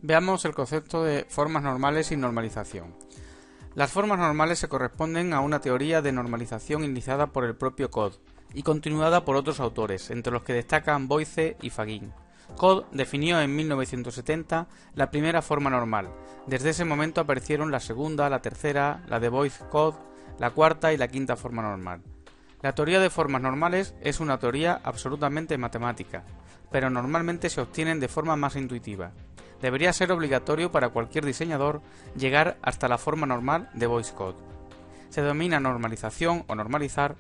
Veamos el concepto de formas normales y normalización. Las formas normales se corresponden a una teoría de normalización iniciada por el propio Codd y continuada por otros autores, entre los que destacan Boyce y Fagin. Codd definió en 1970 la primera forma normal. Desde ese momento aparecieron la segunda, la tercera, la de Boyce-Codd, la cuarta y la quinta forma normal. La teoría de formas normales es una teoría absolutamente matemática, pero normalmente se obtienen de forma más intuitiva. Debería ser obligatorio para cualquier diseñador llegar hasta la forma normal de Boyce-Codd. Se denomina normalización o normalizar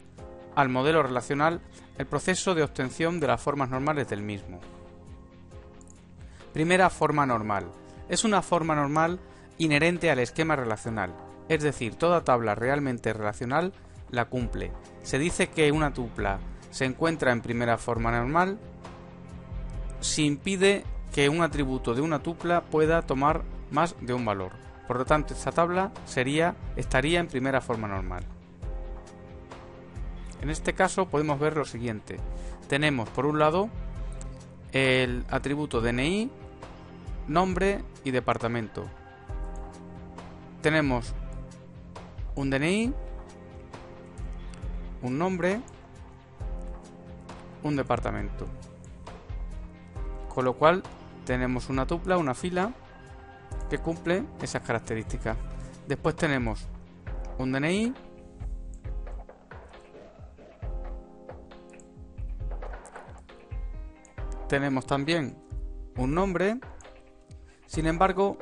al modelo relacional el proceso de obtención de las formas normales del mismo. Primera forma normal. Es una forma normal inherente al esquema relacional, es decir, toda tabla realmente relacional la cumple. Se dice que una tupla se encuentra en primera forma normal si impide que un atributo de una tupla pueda tomar más de un valor. Por lo tanto, esta tabla estaría en primera forma normal. En este caso podemos ver lo siguiente. Tenemos por un lado el atributo DNI, nombre y departamento. Tenemos un DNI, un nombre, un departamento. Con lo cual tenemos una tupla, una fila que cumple esas características. Después tenemos un DNI, tenemos también un nombre. Sin embargo,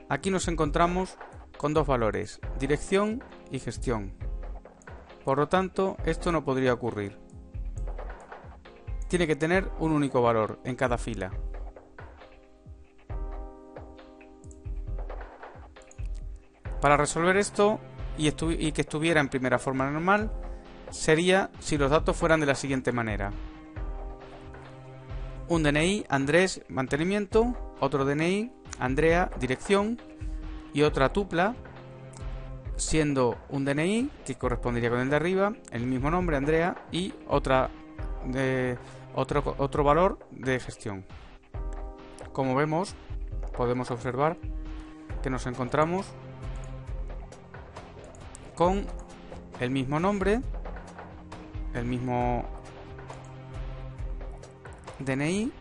aquí nos encontramos con dos valores, dirección y gestión. Por lo tanto, esto no podría ocurrir. Tiene que tener un único valor en cada fila. Para resolver esto y que estuviera en primera forma normal, sería si los datos fueran de la siguiente manera. Un DNI, Andrés, mantenimiento, otro DNI, Andrea, dirección, y otra tupla, siendo un DNI, que correspondería con el de arriba, el mismo nombre, Andrea, y otro valor de gestión. Como vemos, podemos observar que nos encontramos con el mismo nombre, el mismo DNI,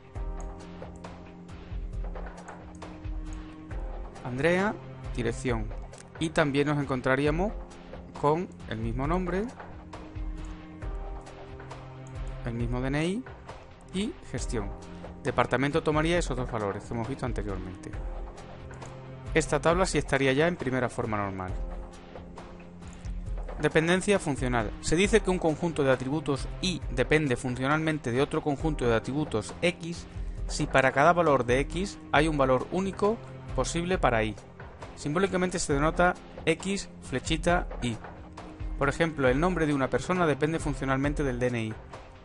Andrea, dirección, y también nos encontraríamos con el mismo nombre, el mismo DNI y gestión. Departamento tomaría esos dos valores que hemos visto anteriormente. Esta tabla sí estaría ya en primera forma normal. Dependencia funcional. Se dice que un conjunto de atributos Y depende funcionalmente de otro conjunto de atributos X si para cada valor de X hay un valor único posible para Y. Simbólicamente se denota X flechita Y. Por ejemplo, el nombre de una persona depende funcionalmente del DNI.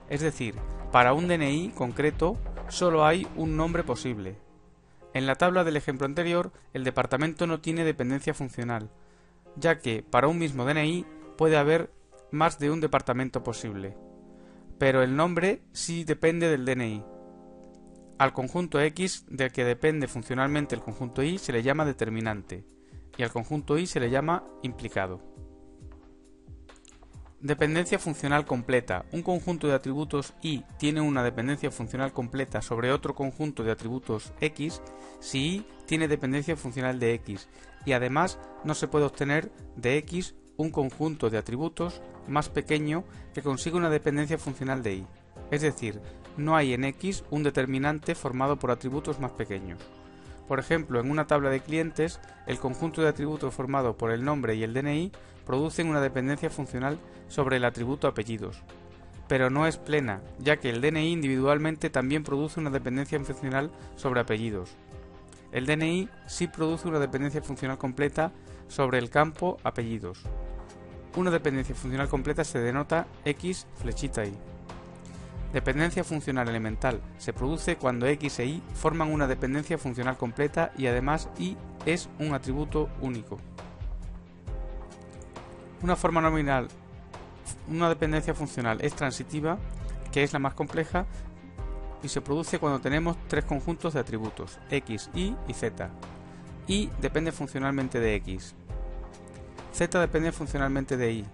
Es decir, para un DNI concreto solo hay un nombre posible. En la tabla del ejemplo anterior, el departamento no tiene dependencia funcional, ya que para un mismo DNI puede haber más de un departamento posible, pero el nombre sí depende del DNI. Al conjunto X del que depende funcionalmente el conjunto Y se le llama determinante, y al conjunto Y se le llama implicado. Dependencia funcional completa. Un conjunto de atributos Y tiene una dependencia funcional completa sobre otro conjunto de atributos X si Y tiene dependencia funcional de X, y además no se puede obtener de X un conjunto de atributos más pequeño que consiga una dependencia funcional de Y. Es decir, no hay en X un determinante formado por atributos más pequeños. Por ejemplo, en una tabla de clientes, el conjunto de atributos formado por el nombre y el DNI producen una dependencia funcional sobre el atributo apellidos, pero no es plena, ya que el DNI individualmente también produce una dependencia funcional sobre apellidos. El DNI sí produce una dependencia funcional completa sobre el campo apellidos. Una dependencia funcional completa se denota X flechita Y. Dependencia funcional elemental se produce cuando X e Y forman una dependencia funcional completa y además Y es un atributo único. Una forma nominal, una dependencia funcional es transitiva, que es la más compleja, y se produce cuando tenemos tres conjuntos de atributos, x, y z. Y depende funcionalmente de x. Z depende funcionalmente de y.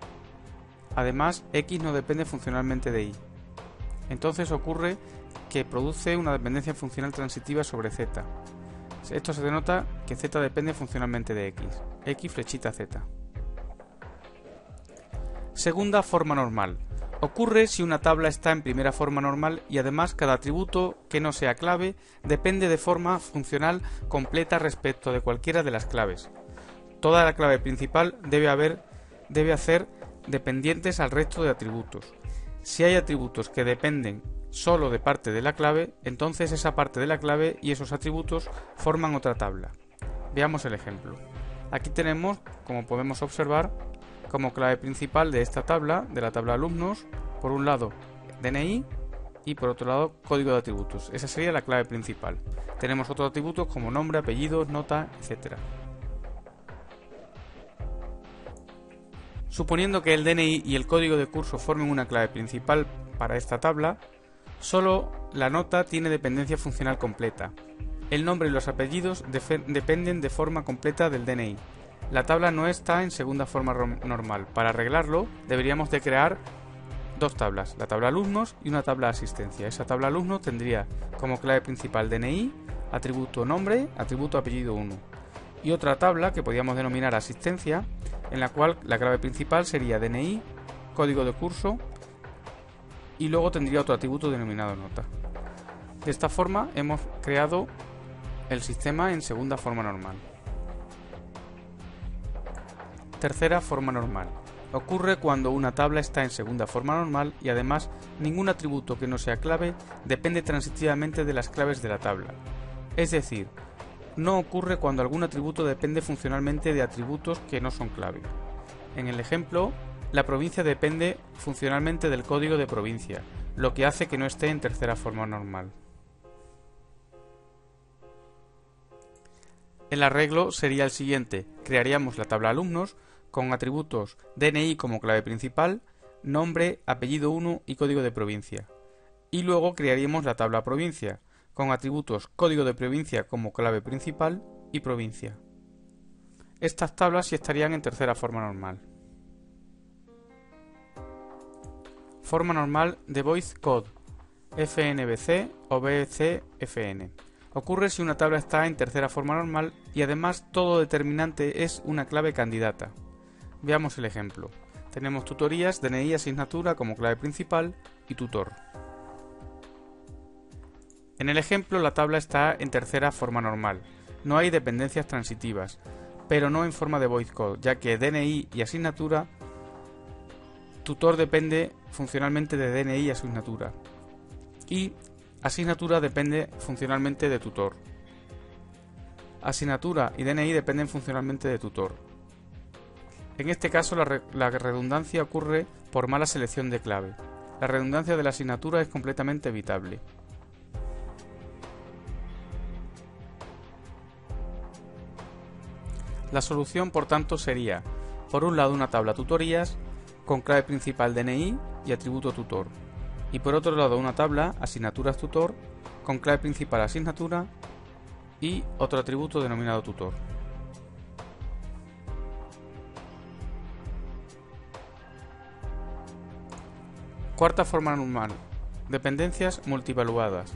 Además, x no depende funcionalmente de y. Entonces ocurre que produce una dependencia funcional transitiva sobre z. Esto se denota que z depende funcionalmente de x flechita z. Segunda forma normal. Ocurre si una tabla está en primera forma normal y además cada atributo que no sea clave depende de forma funcional completa respecto de cualquiera de las claves. Toda la clave principal debe hacer dependientes al resto de atributos. Si hay atributos que dependen solo de parte de la clave, entonces esa parte de la clave y esos atributos forman otra tabla. Veamos el ejemplo. Aquí tenemos, como podemos observar, como clave principal de esta tabla, de la tabla alumnos, por un lado DNI y por otro lado código de atributos. Esa sería la clave principal. Tenemos otros atributos como nombre, apellido, nota, etc. Suponiendo que el DNI y el código de curso formen una clave principal para esta tabla, solo la nota tiene dependencia funcional completa. El nombre y los apellidos dependen de forma completa del DNI. La tabla no está en segunda forma normal. Para arreglarlo, deberíamos de crear dos tablas, la tabla alumnos y una tabla asistencia. Esa tabla alumnos tendría como clave principal DNI, atributo nombre, atributo apellido 1. Y otra tabla que podríamos denominar asistencia, en la cual la clave principal sería DNI, código de curso y luego tendría otro atributo denominado nota. De esta forma hemos creado el sistema en segunda forma normal. Tercera forma normal. Ocurre cuando una tabla está en segunda forma normal y además ningún atributo que no sea clave depende transitivamente de las claves de la tabla. Es decir, no ocurre cuando algún atributo depende funcionalmente de atributos que no son clave. En el ejemplo, la provincia depende funcionalmente del código de provincia, lo que hace que no esté en tercera forma normal. El arreglo sería el siguiente: crearíamos la tabla alumnos con atributos DNI como clave principal, nombre, apellido 1 y código de provincia. Y luego crearíamos la tabla provincia, con atributos código de provincia como clave principal y provincia. Estas tablas sí estarían en tercera forma normal. Forma normal de Voice Code, FNVC o BCFN. Ocurre si una tabla está en tercera forma normal y además todo determinante es una clave candidata. Veamos el ejemplo. Tenemos tutorías, DNI, asignatura como clave principal y tutor. En el ejemplo la tabla está en tercera forma normal. No hay dependencias transitivas, pero no en forma de voice code, ya que DNI y asignatura, tutor depende funcionalmente de DNI y asignatura. Y asignatura depende funcionalmente de tutor. Asignatura y DNI dependen funcionalmente de tutor. En este caso la redundancia ocurre por mala selección de clave. La redundancia de la asignatura es completamente evitable. La solución, por tanto, sería, por un lado, una tabla tutorías con clave principal DNI y atributo tutor, y por otro lado una tabla asignaturas tutor con clave principal asignatura y otro atributo denominado tutor. Cuarta forma normal. Dependencias multivaluadas.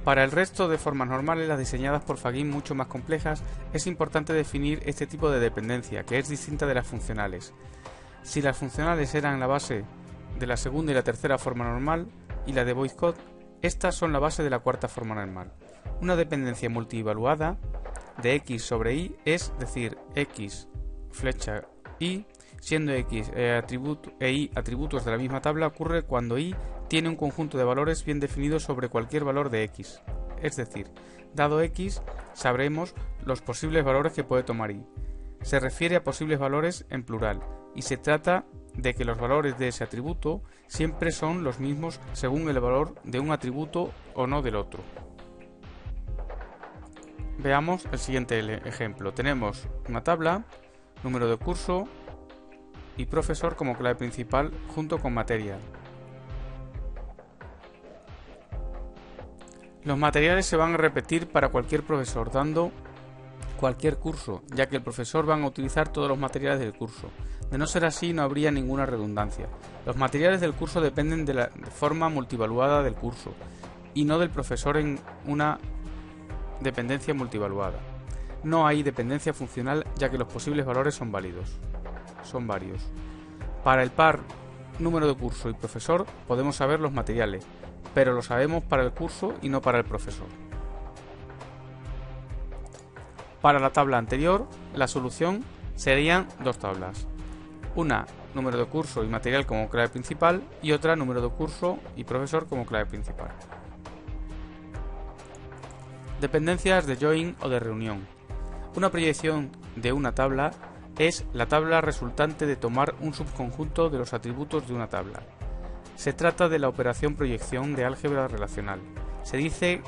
Para el resto de formas normales, las diseñadas por Fagin mucho más complejas, es importante definir este tipo de dependencia, que es distinta de las funcionales. Si las funcionales eran la base de la segunda y la tercera forma normal, y la de voice code, estas son la base de la cuarta forma normal. Una dependencia multivaluada de x sobre y es decir, x flecha y, siendo x e y atributos de la misma tabla, ocurre cuando y tiene un conjunto de valores bien definidos sobre cualquier valor de x. Es decir, dado x, sabremos los posibles valores que puede tomar y. Se refiere a posibles valores en plural, y se trata de que los valores de ese atributo siempre son los mismos según el valor de un atributo o no del otro. Veamos el siguiente ejemplo. Tenemos una tabla, número de curso y profesor como clave principal junto con materia. Los materiales se van a repetir para cualquier profesor, dando cualquier curso, ya que el profesor va a utilizar todos los materiales del curso. De no ser así, no habría ninguna redundancia. Los materiales del curso dependen de la forma multivaluada del curso, y no del profesor en una dependencia multivaluada. No hay dependencia funcional, ya que los posibles valores son varios. Para el par número de curso y profesor podemos saber los materiales, pero lo sabemos para el curso y no para el profesor. Para la tabla anterior, la solución serían dos tablas. Una, número de curso y material como clave principal, y otra, número de curso y profesor como clave principal. Dependencias de join o de reunión. Una proyección de una tabla es la tabla resultante de tomar un subconjunto de los atributos de una tabla. Se trata de la operación proyección de álgebra relacional. Se dice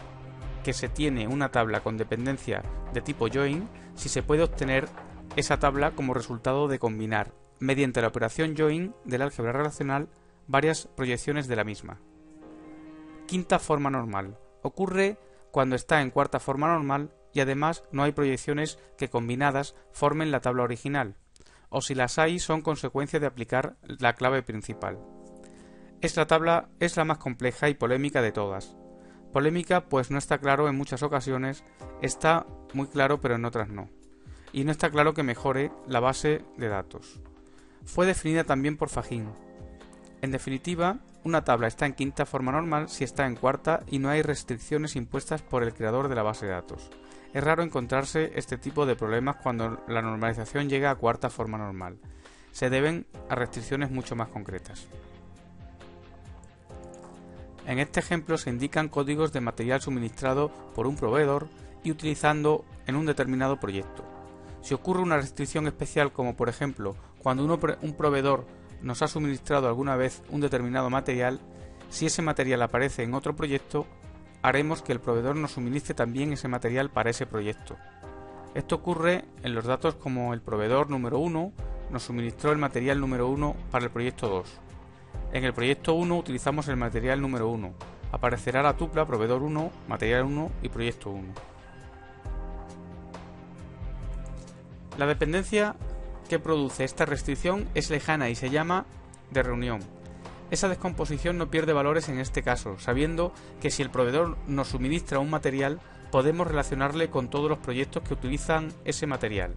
que se tiene una tabla con dependencia de tipo join si se puede obtener esa tabla como resultado de combinar, mediante la operación join del álgebra relacional, varias proyecciones de la misma. Quinta forma normal. Ocurre cuando está en cuarta forma normal y además no hay proyecciones que combinadas formen la tabla original, o si las hay son consecuencia de aplicar la clave principal. Esta tabla es la más compleja y polémica de todas. Polémica pues no está claro en muchas ocasiones, está muy claro pero en otras no. Y no está claro que mejore la base de datos. Fue definida también por Fajin. En definitiva, una tabla está en quinta forma normal si está en cuarta y no hay restricciones impuestas por el creador de la base de datos. Es raro encontrarse este tipo de problemas cuando la normalización llega a cuarta forma normal. Se deben a restricciones mucho más concretas. En este ejemplo se indican códigos de material suministrado por un proveedor y utilizando en un determinado proyecto. Si ocurre una restricción especial, como por ejemplo cuando un proveedor nos ha suministrado alguna vez un determinado material, si ese material aparece en otro proyecto, haremos que el proveedor nos suministre también ese material para ese proyecto. Esto ocurre en los datos como el proveedor número 1 nos suministró el material número 1 para el proyecto 2. En el proyecto 1 utilizamos el material número 1. Aparecerá la tupla proveedor 1, material 1 y proyecto 1. La dependencia que produce esta restricción es lejana y se llama de reunión. Esa descomposición no pierde valores en este caso, sabiendo que si el proveedor nos suministra un material, podemos relacionarle con todos los proyectos que utilizan ese material.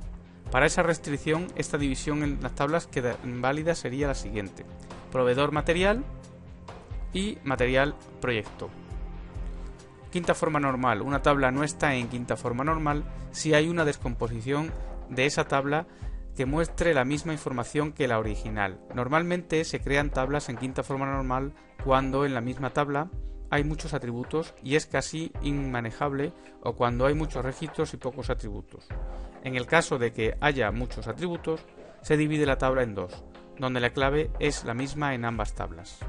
Para esa restricción, esta división en las tablas que válida sería la siguiente: proveedor material y material proyecto. Quinta forma normal. Una tabla no está en quinta forma normal si hay una descomposición de esa tabla que muestre la misma información que la original. Normalmente se crean tablas en quinta forma normal cuando en la misma tabla hay muchos atributos y es casi inmanejable, o cuando hay muchos registros y pocos atributos. En el caso de que haya muchos atributos, se divide la tabla en dos, donde la clave es la misma en ambas tablas.